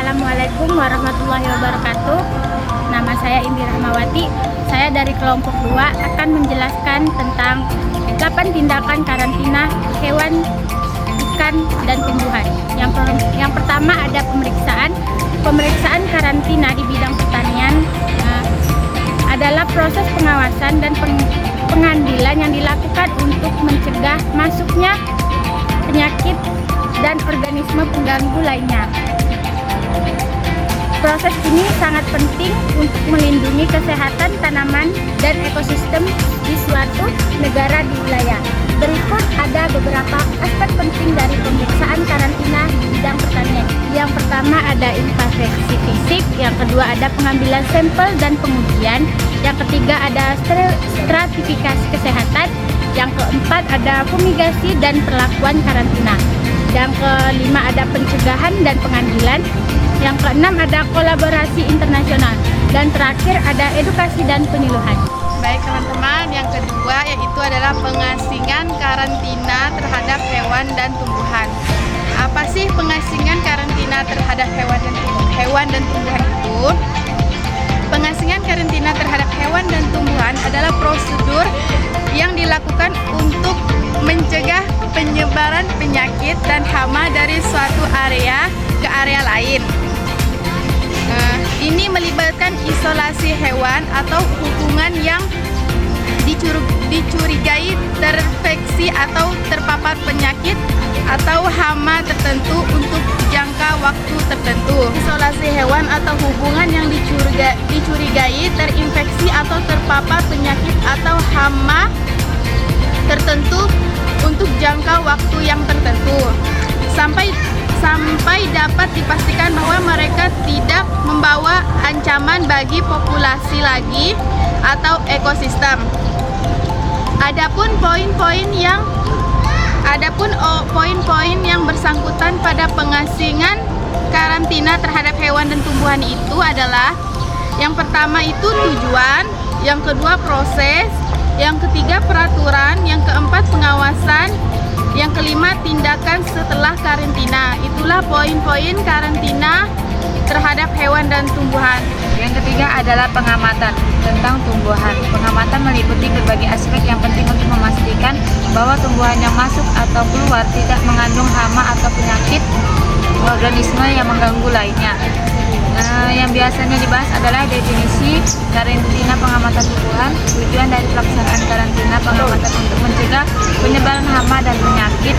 Assalamualaikum warahmatullahi wabarakatuh. Nama saya Indi Rahmawati. Saya dari kelompok 2 akan menjelaskan tentang 8 tindakan karantina hewan, ikan, dan tumbuhan. Yang pertama ada pemeriksaan. Pemeriksaan karantina di bidang pertanian adalah proses pengawasan dan pengambilan yang dilakukan untuk mencegah masuknya penyakit dan organisme pengganggu lainnya. Proses ini sangat penting untuk melindungi kesehatan tanaman dan ekosistem di suatu negara di wilayah. Berikut ada beberapa aspek penting dari pemeriksaan karantina di bidang pertanian. Yang pertama ada inspeksi fisik, yang kedua ada pengambilan sampel dan pengujian, yang ketiga ada stratifikasi kesehatan, yang keempat ada fumigasi dan perlakuan karantina, yang kelima ada pencegahan dan pengambilan, yang keenam ada kolaborasi internasional, dan terakhir ada edukasi dan penyuluhan. Baik teman-teman, yang kedua yaitu adalah pengasingan karantina terhadap hewan dan tumbuhan. Apa sih pengasingan karantina terhadap hewan dan tumbuhan itu? Pengasingan karantina terhadap hewan dan tumbuhan adalah prosedur yang dilakukan untuk mencegah penyebaran penyakit dan hama dari suatu area ke area lain. Ini melibatkan isolasi hewan atau hubungan yang dicurigai terinfeksi atau terpapar penyakit atau hama tertentu untuk jangka waktu tertentu. Isolasi hewan atau hubungan yang dicurigai terinfeksi atau terpapar penyakit atau hama tertentu untuk jangka waktu yang tertentu sampai dapat dipastikan bahwa mereka tidak membawa ancaman bagi populasi lagi atau ekosistem. Adapun poin-poin yang bersangkutan pada pengasingan karantina terhadap hewan dan tumbuhan itu adalah yang pertama itu tujuan, yang kedua proses, yang ketiga peraturan, yang keempat pengawasan, yang kelima tindakan setelah karantina. Itulah poin-poin karantina terhadap hewan dan tumbuhan. Yang ketiga adalah pengamatan tentang tumbuhan. Pengamatan meliputi berbagai aspek yang penting untuk memastikan bahwa tumbuhan yang masuk atau keluar tidak mengandung hama atau penyakit organisme yang mengganggu lainnya. Yang biasanya dibahas adalah definisi karantina pengamatan tumbuhan, tujuan dari pelaksanaan karantina pengamatan untuk mencegah penyebaran hama dan penyakit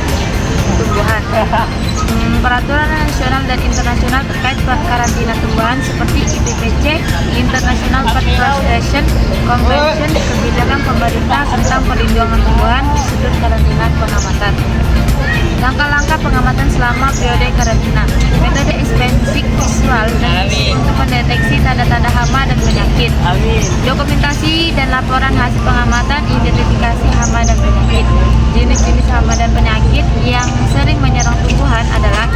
tumbuhan, peraturan nasional dan internasional terkait karantina tumbuhan seperti IPPC, International Pet Conservation Convention, kebijakan pemerintah tentang perlindungan tumbuhan, prosedur karantina pengamatan. Langkah-langkah pengamatan selama periode karantina. Metode inspeksi visual untuk mendeteksi tanda-tanda hama dan penyakit. Dokumentasi dan laporan hasil pengamatan, identifikasi hama dan penyakit. Jenis-jenis hama dan penyakit yang sering menyerang tumbuhan adalah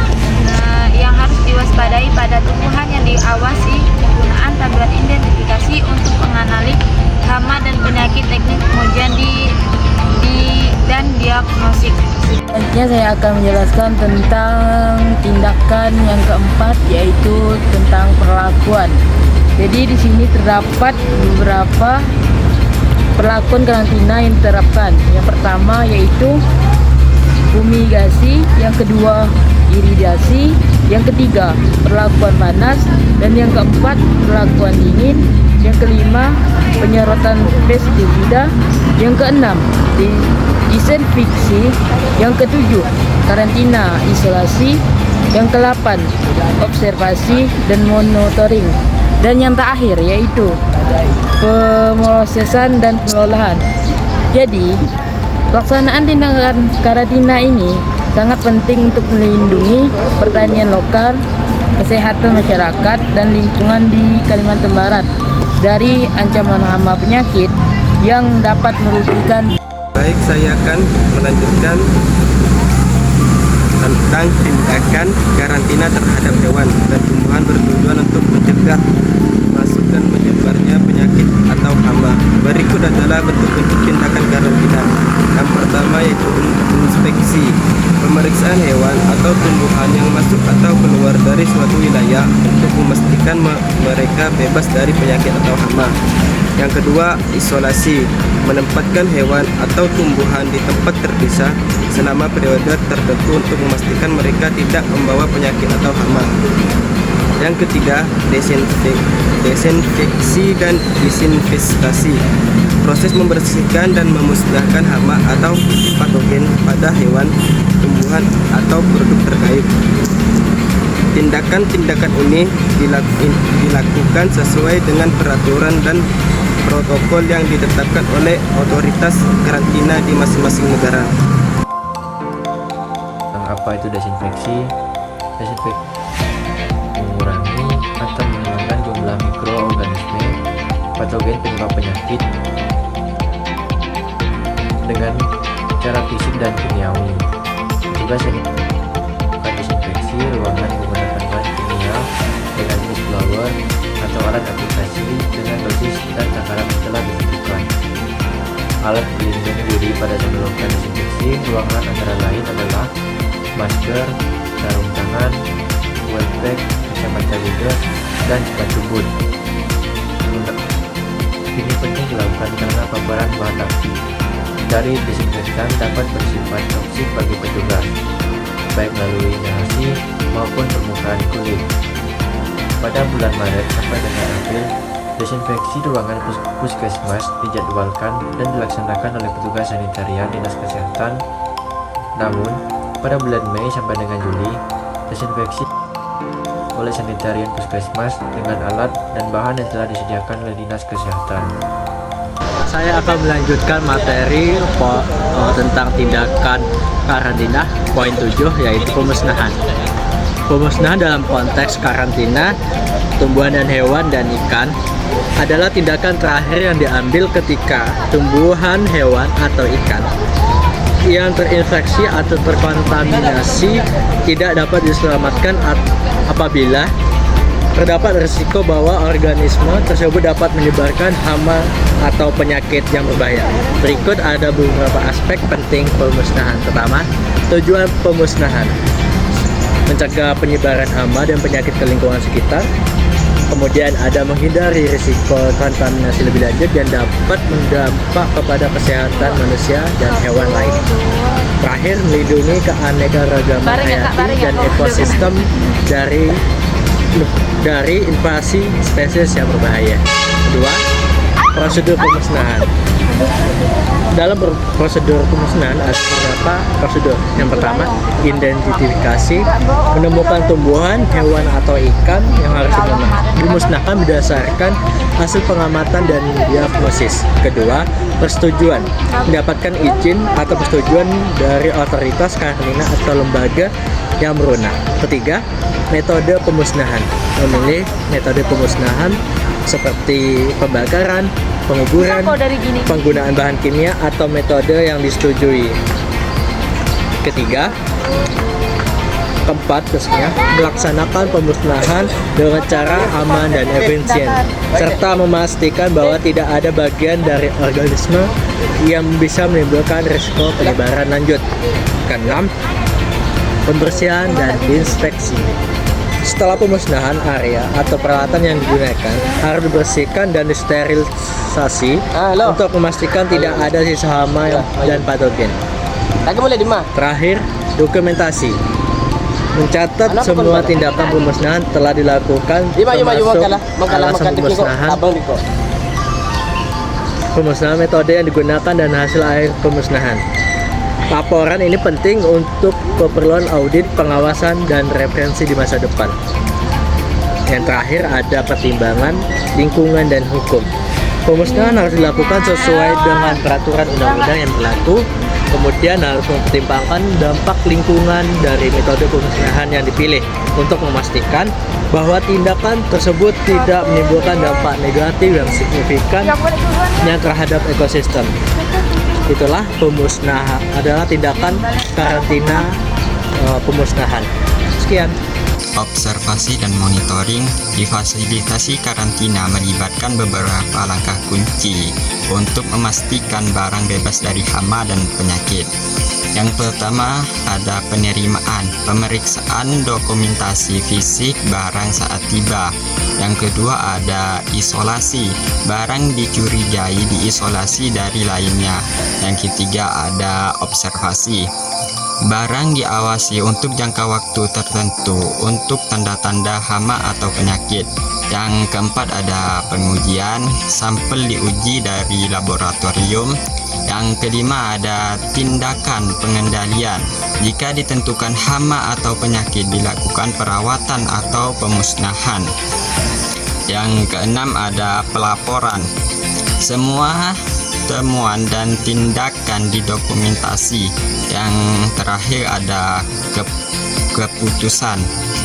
yang harus diwaspadai pada tumbuhan yang diawasi, penggunaan tabel identifikasi untuk mengenali hama dan penyakit, teknik pengujian dan diagnostik. Selanjutnya saya akan menjelaskan tentang tindakan yang keempat, yaitu tentang perlakuan. Jadi di sini terdapat beberapa perlakuan karantina yang diterapkan. Yang pertama yaitu fumigasi, yang kedua iridasi, yang ketiga perlakuan panas, dan yang keempat perlakuan dingin, yang kelima penyerotan pestisida, yang keenam disinfeksi, yang ketujuh karantina isolasi, yang ke-8 observasi dan monitoring, dan yang terakhir yaitu pemrosesan dan pengolahan. Jadi pelaksanaan tindakan karantina ini sangat penting untuk melindungi pertanian lokal, kesehatan masyarakat, dan lingkungan di Kalimantan Barat dari ancaman hama penyakit yang dapat merugikan. Baik, saya akan melanjutkan tentang tindakan karantina terhadap hewan dan tumbuhan bertujuan untuk mencegah masuk dan menyebarnya penyakit atau hama. Berikut adalah bentuk-bentuk tindakan karantina. Yang pertama yaitu inspeksi, pemeriksaan hewan atau tumbuhan yang masuk atau keluar dari suatu wilayah upaya untuk memastikan mereka bebas dari penyakit atau hama. Yang kedua, isolasi, menempatkan hewan atau tumbuhan di tempat terpisah selama periode tertentu untuk memastikan mereka tidak membawa penyakit atau hama. Yang ketiga, desinfeksi dan disinfestasi, proses membersihkan dan memusnahkan hama atau patogen pada hewan, tumbuhan, atau produk terkait. Tindakan-tindakan ini dilakukan sesuai dengan peraturan dan protokol yang ditetapkan oleh otoritas karantina di masing-masing negara. Apa itu desinfeksi? Desinfeksi mengurangi atau menurunkan jumlah mikroorganisme patogen penyebab penyakit dengan cara fisik dan kimiawi. Tugas yang melakukan desinfeksi ruangan menggunakan bahan kimia dengan whisblower atau alat aplikasi dengan dosis dan takaran telah ditentukan. Alat pelindung diri pada saat melakukan desinfeksi ruangan antara lain adalah masker, sarung tangan, wetback, kacamata wudhu, dan sepatu boot. Ini penting dilakukan karena paparan bahan aktif dari desinfektan dapat bersifat toksik bagi petugas, baik melalui inhalasi maupun permukaan kulit. Pada bulan Maret sampai dengan April, desinfeksi ruangan puskesmas dijadwalkan dan dilaksanakan oleh petugas sanitarian Dinas Kesehatan. Namun, pada bulan Mei sampai dengan Juli, desinfeksi oleh sanitarian puskesmas dengan alat dan bahan yang telah disediakan oleh Dinas Kesehatan. Saya akan melanjutkan materi tentang tindakan karantina poin 7, yaitu pemusnahan. Pemusnahan dalam konteks karantina tumbuhan dan hewan dan ikan adalah tindakan terakhir yang diambil ketika tumbuhan, hewan, atau ikan yang terinfeksi atau terkontaminasi tidak dapat diselamatkan apabila terdapat risiko bahwa organisme tersebut dapat menyebarkan hama atau penyakit yang berbahaya. Berikut ada beberapa aspek penting pemusnahan. Pertama, tujuan pemusnahan: mencegah penyebaran hama dan penyakit ke lingkungan sekitar. Kemudian ada menghindari risiko kontaminasi lebih lanjut yang dapat berdampak kepada kesehatan manusia dan hewan lain. Terakhir, melindungi keanekaragaman hayati dan ekosistem dari invasi spesies yang berbahaya. Kedua, prosedur pemusnahan. Dalam prosedur pemusnahan ada beberapa prosedur. Yang pertama, identifikasi, menemukan tumbuhan, hewan, atau ikan yang harus dimusnahkan berdasarkan hasil pengamatan dan diagnosis. Kedua, persetujuan, mendapatkan izin atau persetujuan dari otoritas karantina atau lembaga yang berwenang. Ketiga, metode pemusnahan, memilih metode pemusnahan seperti pembakaran, penguburan, penggunaan bahan kimia, atau metode yang disetujui. Keempat, melaksanakan pemusnahan dengan cara aman dan efisien, serta memastikan bahwa tidak ada bagian dari organisme yang bisa menimbulkan risiko penyebaran lanjut. Keenam, pembersihan dan inspeksi. Setelah pemusnahan, area atau peralatan yang digunakan harus dibersihkan dan disterilisasi untuk memastikan tidak ada sisa hama dan patogen. Terakhir, dokumentasi. Mencatat semua tindakan pemusnahan telah dilakukan, termasuk alasan pemusnahan, metode yang digunakan, dan hasil akhir pemusnahan. Laporan ini penting untuk keperluan audit, pengawasan, dan referensi di masa depan. Yang terakhir ada pertimbangan lingkungan dan hukum. Pemusnahan harus dilakukan sesuai dengan peraturan undang-undang yang berlaku. Kemudian harus mempertimbangkan dampak lingkungan dari metode pemusnahan yang dipilih untuk memastikan bahwa tindakan tersebut tidak menimbulkan dampak negatif yang signifikan yang terhadap ekosistem. Itulah pemusnahan, adalah tindakan karantina pemusnahan. Sekian. Observasi dan monitoring di fasilitasi karantina melibatkan beberapa langkah kunci untuk memastikan barang bebas dari hama dan penyakit. Yang pertama ada penerimaan, pemeriksaan dokumentasi fisik barang saat tiba. Yang kedua ada isolasi, barang dicurigai diisolasi dari lainnya. Yang ketiga ada observasi, barang diawasi untuk jangka waktu tertentu untuk tanda-tanda hama atau penyakit. Yang keempat ada pengujian, sampel diuji dari laboratorium. Yang kelima ada tindakan pengendalian. Jika ditentukan hama atau penyakit, dilakukan perawatan atau pemusnahan. Yang keenam ada pelaporan. Semua temuan dan tindakan didokumentasi. Yang terakhir ada keputusan.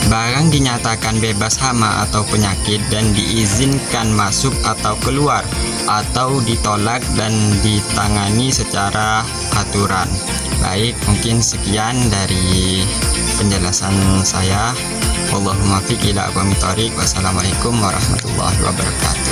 Barang dinyatakan bebas hama atau penyakit dan diizinkan masuk atau keluar, atau ditolak dan ditangani secara aturan. Baik, mungkin sekian dari penjelasan saya. Wallahul muwaffiq ila aqwamit thoriq. Wassalamualaikum warahmatullahi wabarakatuh.